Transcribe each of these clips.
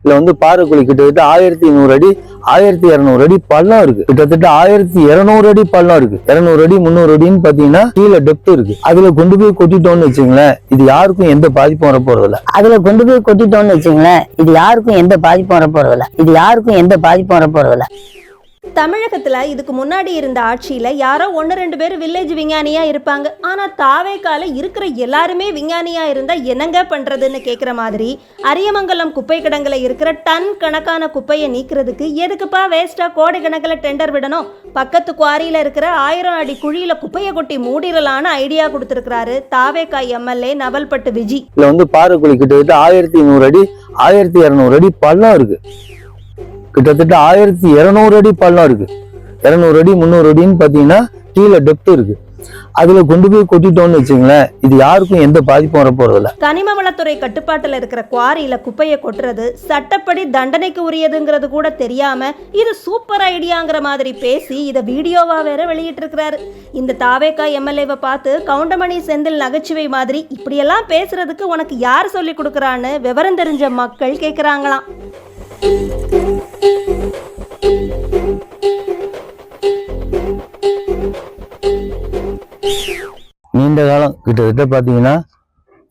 இதுல வந்து பாறைக்குழி கிட்டத்தட்ட 1100 அடி 1200 அடி பள்ளம் இருக்கு. கிட்டத்தட்ட 1200 அடி பள்ளம் இருக்கு. 200 அடி 300 அடின்னு பாத்தீங்கன்னா கீழே டெப்த் இருக்கு. அதுல கொண்டு போய் கொட்டிட்டோம்னு வச்சுங்களேன், இது யாருக்கும் எந்த பாதிப்பும் வர போறது இல்ல. அதுல கொண்டு போய் கொட்டிட்டோம்னு வச்சுங்களேன், இது யாருக்கும் எந்த பாதிப்பும் வர போறது இல்ல. இது யாருக்கும் எந்த பாதிப்பும் வர போறது இல்ல. தமிழகத்துல இதுக்கு முன்னாடி இருந்த ஆட்சியில யாரோ 1-2 பேர் வில்லேஜ் விஞ்ஞானியா இருப்பாங்க. ஆனா தாவேக்கால இருக்கிற எல்லாருமே விஞ்ஞானியா இருந்தா என்னங்க பண்றதுன்னு கேக்குற மாதிரி அரியமங்கலம் குப்பை கிடங்குல இருக்கிற டன் கணக்கான குப்பையை நீக்கிறதுக்கு எதுக்குப்பா வேஸ்டா கோடைக்கணக்கில் டெண்டர் விடணும், பக்கத்து குவாரியில இருக்கிற 1000 அடி குழியில குப்பையை கொட்டி மூடிடலான்னு ஐடியா கொடுத்திருக்கிறாரு தாவேக்கா எம்எல்ஏ நவல்பட்டு விஜி. இதுல வந்து பாறைக்குழி கிட்டத்தட்ட 1100 அடி 1200 அடி பள்ளம் இருக்கு. கிட்டத்தட்ட 1200 அடி பள்ளம் இருக்கு. 200 அடி 300 அடின்னு பாத்தீங்கன்னா கீழே டெப்த் இருக்கு. அதுல கொண்டு போய் கொட்டிட்டோம்னு வச்சுங்களேன், இது யாருக்கும் எந்த பாதிப்பும் வர போறது இல்ல. கனிம வளத்துறை கட்டுப்பாட்டுல இருக்கிற குவாரியில குப்பையை கொட்டுறது சட்டப்படி தண்டனைக்கு உரியதுங்கிறது கூட தெரியாம இது சூப்பர் ஐடியாங்கிற மாதிரி பேசி இதை வீடியோவா வேற வெளியிட்டு இருக்கிறாரு. இந்த தாவேக்கா எம்எல்ஏவை பார்த்து கவுண்டமணி செந்தில் நகைச்சுவை மாதிரி இப்படியெல்லாம் பேசுறதுக்கு உனக்கு யார் சொல்லி கொடுக்குறான்னு விவரம் தெரிஞ்ச மக்கள் கேட்குறாங்களாம். நீண்ட காலம் கிட்டத்தட்ட பாத்தீங்கன்னா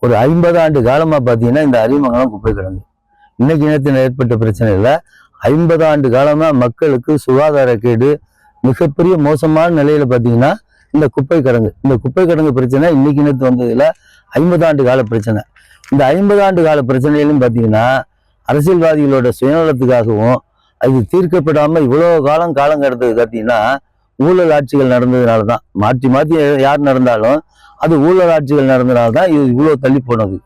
ஒரு 50 ஆண்டு காலமா பாத்தீங்கன்னா இந்த அரியமங்கலம் குப்பை கிடங்கு இன்னைக்கு நேரத்தில் ஏற்பட்ட பிரச்சனை இல்லை. 50 ஆண்டு காலமா மக்களுக்கு சுகாதார கேடு மிகப்பெரிய மோசமான நிலையில பாத்தீங்கன்னா இந்த குப்பை கிடங்கு பிரச்சனை இன்னைக்கு நேரத்து வந்ததுல 50 ஆண்டு கால பிரச்சனை. இந்த 50 ஆண்டு கால பிரச்சனையிலும் பாத்தீங்கன்னா அரசியல்வாதிகளோட சுயநலத்துக்காகவும் அது தீர்க்கப்படாம இவ்வளவு காலம் கடந்தது பார்த்தீங்கன்னா ஊழல் ஆட்சிகள் நடந்ததுனாலதான். மாற்றி மாற்றி யார் நடந்தாலும் அது ஊழல் ஆட்சிகள் நடந்ததுனாலதான் இது இவ்வளவு தள்ளி போனது.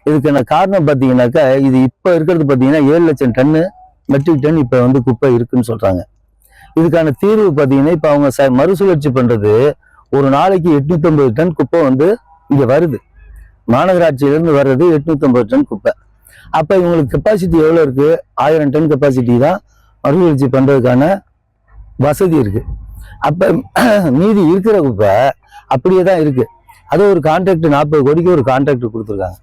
இதுக்கான காரணம் பார்த்தீங்கன்னாக்கா இது இப்ப இருக்கிறது பார்த்தீங்கன்னா 7 லட்சம் டன்னு மெட்ரிக் டன் இப்ப வந்து குப்பை இருக்குன்னு சொல்றாங்க. இதுக்கான தீர்வு பார்த்தீங்கன்னா இப்ப அவங்க மறுசுழற்சி பண்றது ஒரு நாளைக்கு 850 டன் குப்பை வந்து இங்க வருது. மாநகராட்சியிலிருந்து வர்றது 850 டன் குப்பை. அப்ப இவங்களுக்கு கெப்பாசிட்டி எவ்வளவு இருக்கு? 1000 டன் கெப்பாசிட்டி தான் மறுசுழற்சி பண்றதுக்கான வசதி இருக்கு. அப்ப மீதி இருக்கிற குப்பை அப்படியே தான் இருக்கு. அது ஒரு கான்ட்ராக்ட் 40 கோடிக்கு ஒரு கான்ட்ராக்ட் கொடுத்துருக்காங்க.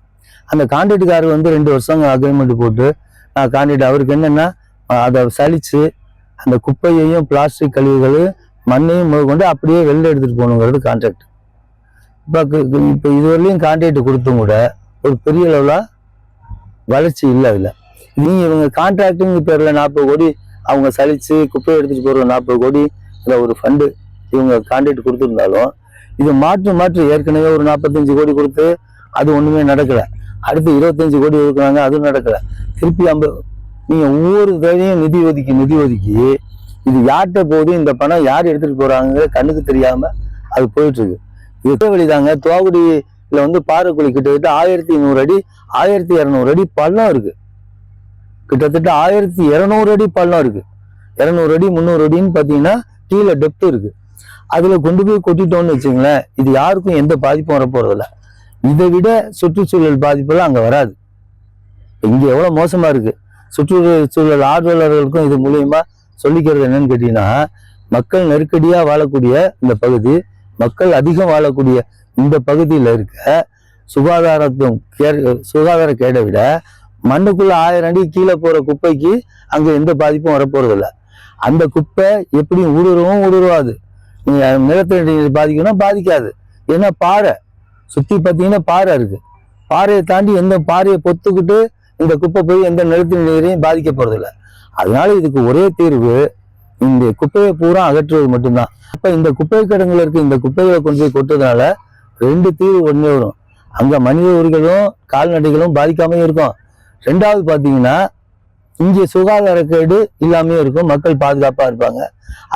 அந்த கான்ட்ராக்டுக்காரர் வந்து 2 வருஷம் அக்ரிமெண்ட் போட்டு கான்ட்ராக்ட் அவருக்கு என்னன்னா அதை சலிச்சு அந்த குப்பையையும் பிளாஸ்டிக் கழிவுகள் மண்ணையும் கொண்டு அப்படியே வெளில எடுத்துட்டு போகணுங்கிறது கான்ட்ராக்ட். இப்போ இதுவரையிலையும் கான்ட்ராக்ட் கொடுத்தும் கூட ஒரு பெரிய அளவுல வளர்ச்சி இல்லை. அதுல நீங்க இவங்க கான்ட்ராக்டுங்க பேர்ல 40 கோடி அவங்க சலிச்சு குப்பையை எடுத்துட்டு போற 40 கோடி ஒரு ஃபண்டு இவங்க கான்ட்ராக்ட் கொடுத்துருந்தாலும் இது மாற்று ஏற்கனவே ஒரு 45 கோடி கொடுத்து அது ஒண்ணுமே நடக்கல. அடுத்து 25 கோடி கொடுக்குறாங்க, அதுவும் நடக்கல. திருப்பி நீங்க ஒவ்வொரு தடையும் நிதி ஒதுக்கி இது யார்கிட்ட போகுது, இந்த பணம் யார் எடுத்துட்டு போறாங்க கண்ணுக்கு தெரியாம அது போயிட்டு இருக்கு. இது வழிதாங்க. தோகுடியில வந்து பாறைக்குழி கிட்டத்தட்ட 1100 அடி 1200 அடி பள்ளம் இருக்கு. கிட்டத்தட்ட 1200 அடி பள்ளம் இருக்கு. 200 அடி 300 அடின்னு பாத்தீங்கன்னா கீழே டெப்த் இருக்கு. அதுல கொண்டு போய் கொட்டிட்டோம்னு வச்சுங்களேன், இது யாருக்கும் எந்த பாதிப்பும் வர போறது இல்லை. இதை விட சுற்றுச்சூழல் பாதிப்பெல்லாம் அங்க வராது. இங்க எவ்வளவு மோசமா இருக்கு. சுற்றுச்சூழல் ஆர்வலர்களுக்கும் இது மூலியமா சொல்லிக்கிறது என்னன்னு கேட்டீங்கன்னா, மக்கள் நெருக்கடியா வாழக்கூடிய இந்த பகுதி, மக்கள் அதிகம் வாழக்கூடிய இந்த பகுதியில இருக்க சுகாதார கேடை விட மண்ணுக்குள்ள 1000 அடி கீழே போற குப்பைக்கு அங்க எந்த பாதிப்பும் வரப்போறது இல்லை. அந்த குப்பை எப்படியும் ஊடுருவாது. நீங்க நிலத்தடி நீர் பாதிக்கணும், பாதிக்காது. ஏன்னா பாறை சுத்தி பார்த்தீங்கன்னா பாறை இருக்கு. பாறையை தாண்டி எந்த பாறையை பொத்துக்கிட்டு இந்த குப்பை போய் எந்த நிலத்தடி நீரையும் பாதிக்க போறது இல்லை. அதனால இதுக்கு ஒரே தீர்வு இந்த குப்பையை பூரா அகற்றுவது மட்டும்தான். அப்ப இந்த குப்பை கிடங்குல இருக்க இந்த குப்பைகளை கொண்டு போய் கொட்டுறதுனால 2 தீர்வு ஒண்ணே வரும். அங்க மனித உயிர்களும் கால்நடைகளும் பாதிக்காம இருக்கும். 2வது பாத்தீங்கன்னா இங்கே சுகாதார கேடு இல்லாமே இருக்கும், மக்கள் பாதுகாப்பா இருப்பாங்க.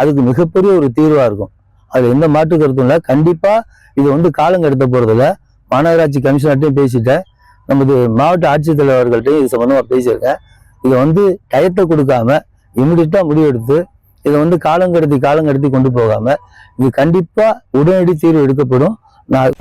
அதுக்கு மிகப்பெரிய ஒரு தீர்வா இருக்கும். அது எந்த மாற்று கருத்தும் இல்லை. கண்டிப்பா இது வந்து காலம் கடத்த போறதில்ல. மாநகராட்சி கமிஷனர்ட்டையும் பேசிட்டேன், நமது மாவட்ட ஆட்சித்தலைவர்கள்ட்டையும் இது சம்பந்தமா பேசியிருக்கேன். இதை வந்து டயத்தை கொடுக்காம இமிடியட்டா முடிவெடுத்து இதை வந்து காலம் கடத்தி கொண்டு போகாம இது கண்டிப்பா உடனடி தீர்வு எடுக்கப்படும். நான்